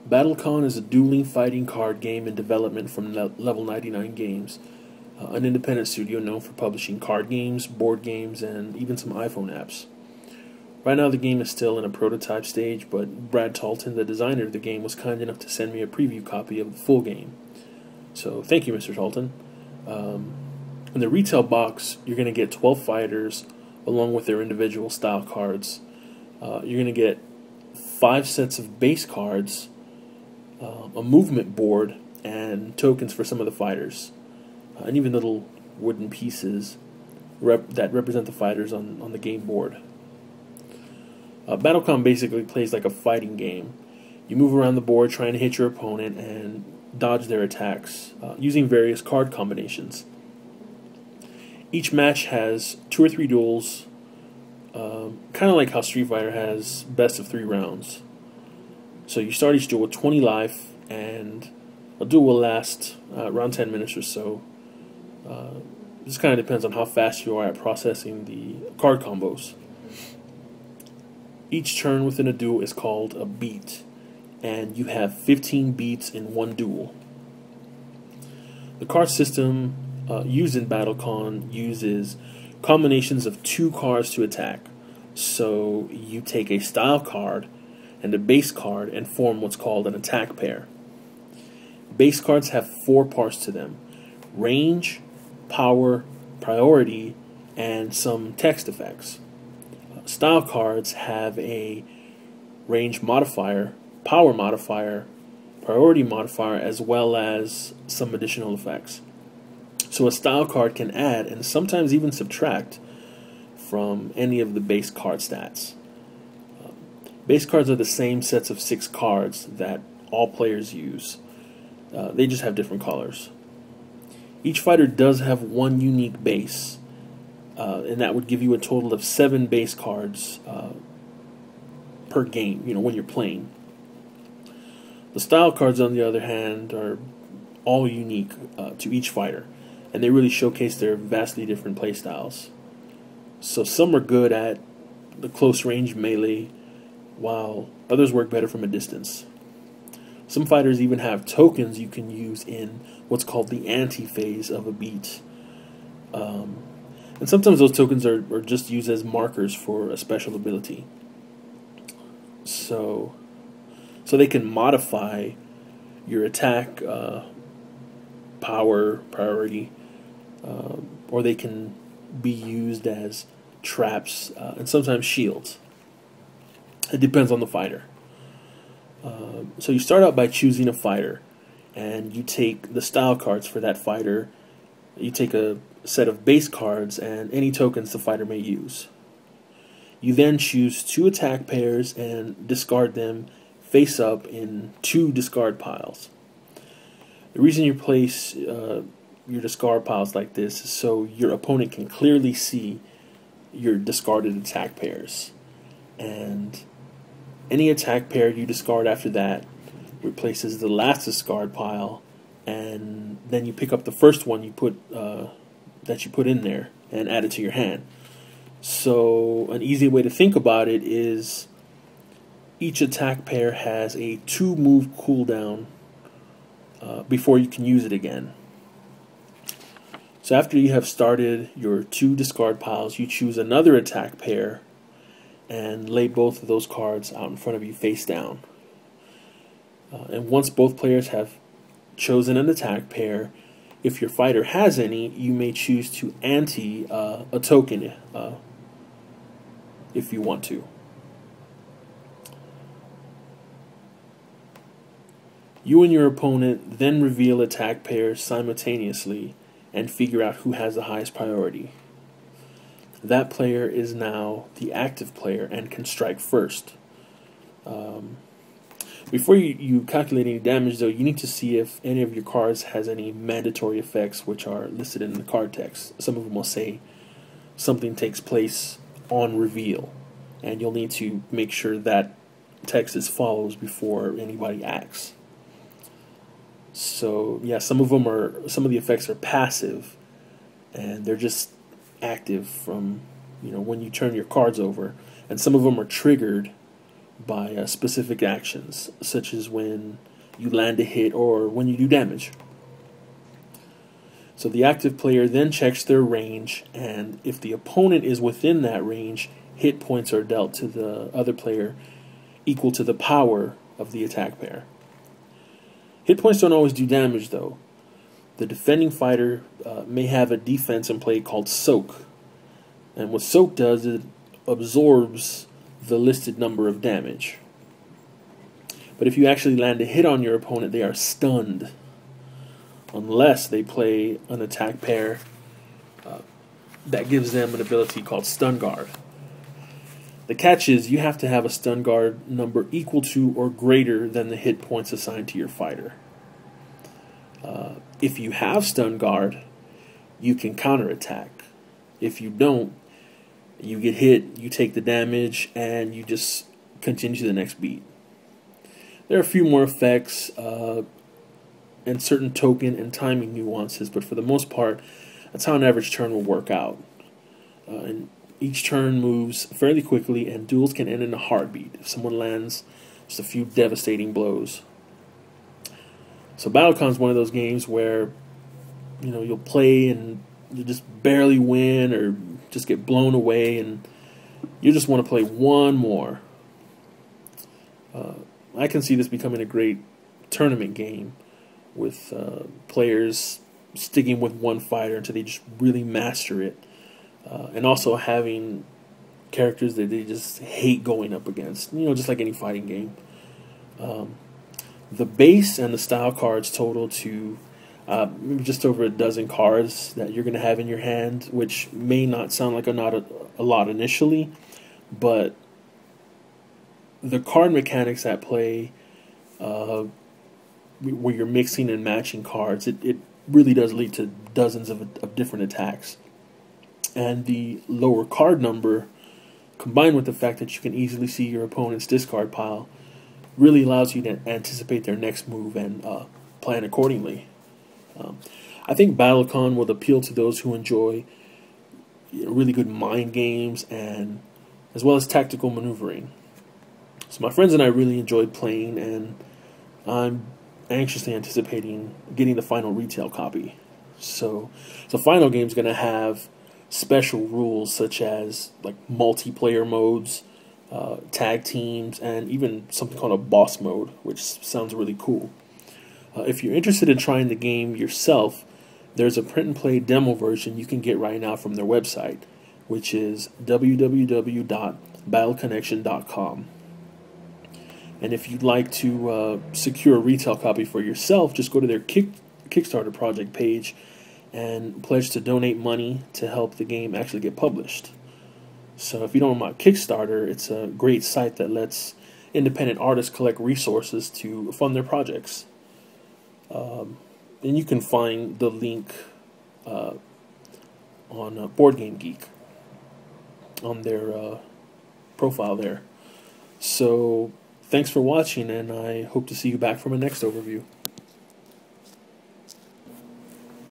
BattleCON is a dueling fighting card game in development from Level 99 Games, an independent studio known for publishing card games, board games, and even some iPhone apps. Right now the game is still in a prototype stage, but Brad Talton, the designer of the game, was kind enough to send me a preview copy of the full game. So thank you, Mr. Talton. In the retail box, you're going to get 12 fighters along with their individual style cards. You're going to get 5 sets of base cards, a movement board, and tokens for some of the fighters, and even little wooden pieces that represent the fighters on the game board. BattleCON basically plays like a fighting game. You move around the board trying to hit your opponent and dodge their attacks using various card combinations. Each match has 2 or 3 duels, kind of like how Street Fighter has best of 3 rounds. So you start each duel with 20 life, and a duel will last around 10 minutes or so. This kind of depends on how fast you are at processing the card combos. Each turn within a duel is called a beat, and you have 15 beats in one duel. The card system used in BattleCON uses combinations of 2 cards to attack. So you take a style card and a base card and form what's called an attack pair. Base cards have 4 parts to them: range, power, priority, and some text effects. Style cards have a range modifier, power modifier, priority modifier, as well as some additional effects. So a style card can add and sometimes even subtract from any of the base card stats. Base cards are the same sets of 6 cards that all players use. They just have different colors. Each fighter does have 1 unique base, and that would give you a total of 7 base cards per game, when you're playing. The style cards, on the other hand, are all unique to each fighter, and they really showcase their vastly different playstyles. So some are good at the close range melee, while others work better from a distance. Some fighters even have tokens you can use in what's called the anti-phase of a beat. And sometimes those tokens are just used as markers for a special ability. So they can modify your attack, power, priority, or they can be used as traps and sometimes shields. It depends on the fighter. So you start out by choosing a fighter, and you take the style cards for that fighter. You take a set of base cards and any tokens the fighter may use. You then choose 2 attack pairs and discard them face up in 2 discard piles. The reason you place your discard piles like this is so your opponent can clearly see your discarded attack pairs, and any attack pair you discard after that replaces the last discard pile, and then you pick up the first one that you put in there and add it to your hand. So an easy way to think about it is each attack pair has a 2-move cooldown before you can use it again. So after you have started your 2 discard piles, you choose another attack pair and lay both of those cards out in front of you face down. And once both players have chosen an attack pair, if your fighter has any, you may choose to ante a token if you want to. You and your opponent then reveal attack pairs simultaneously and figure out who has the highest priority. That player is now the active player and can strike first. Before you calculate any damage, though, you need to see if any of your cards has any mandatory effects which are listed in the card text. Some of them will say something takes place on reveal, and you'll need to make sure that text is follows before anybody acts. So yeah, some of the effects are passive, and they're just active from when you turn your cards over, and some of them are triggered by specific actions, such as when you land a hit or when you do damage. So the active player then checks their range, and if the opponent is within that range, hit points are dealt to the other player equal to the power of the attack pair. Hit points don't always do damage, though. The defending fighter may have a defense in play called Soak. And what Soak does is it absorbs the listed number of damage. But if you actually land a hit on your opponent, they are stunned, unless they play an attack pair that gives them an ability called Stun Guard. The catch is you have to have a Stun Guard number equal to or greater than the hit points assigned to your fighter. If you have Stun Guard, you can counterattack. If you don't, you get hit, you take the damage, and you just continue to the next beat. There are a few more effects and certain token and timing nuances, but for the most part, that's how an average turn will work out. And each turn moves fairly quickly, and duels can end in a heartbeat if someone lands just a few devastating blows. So BattleCon is one of those games where you'll play and you just barely win or just get blown away, and you just want to play one more. I can see this becoming a great tournament game with players sticking with one fighter until they just really master it, and also having characters that they just hate going up against, just like any fighting game. The base and the style cards total to maybe just over a dozen cards that you're going to have in your hand, which may not sound like a lot initially, but the card mechanics at play, where you're mixing and matching cards, it really does lead to dozens of different attacks. And the lower card number, combined with the fact that you can easily see your opponent's discard pile, really allows you to anticipate their next move and plan accordingly. I think BattleCon will appeal to those who enjoy really good mind games and as well as tactical maneuvering. So my friends and I really enjoyed playing, and I'm anxiously anticipating getting the final retail copy. So the final game is going to have special rules such as like multiplayer modes, tag teams, and even something called a boss mode, which sounds really cool. If you're interested in trying the game yourself, there's a print and play demo version you can get right now from their website, which is www.battleconnection.com. And if you'd like to secure a retail copy for yourself, just go to their Kickstarter project page and pledge to donate money to help the game actually get published. So if you don't know about Kickstarter, it's a great site that lets independent artists collect resources to fund their projects. And you can find the link on Board Game Geek on their profile there. So thanks for watching, and I hope to see you back for my next overview.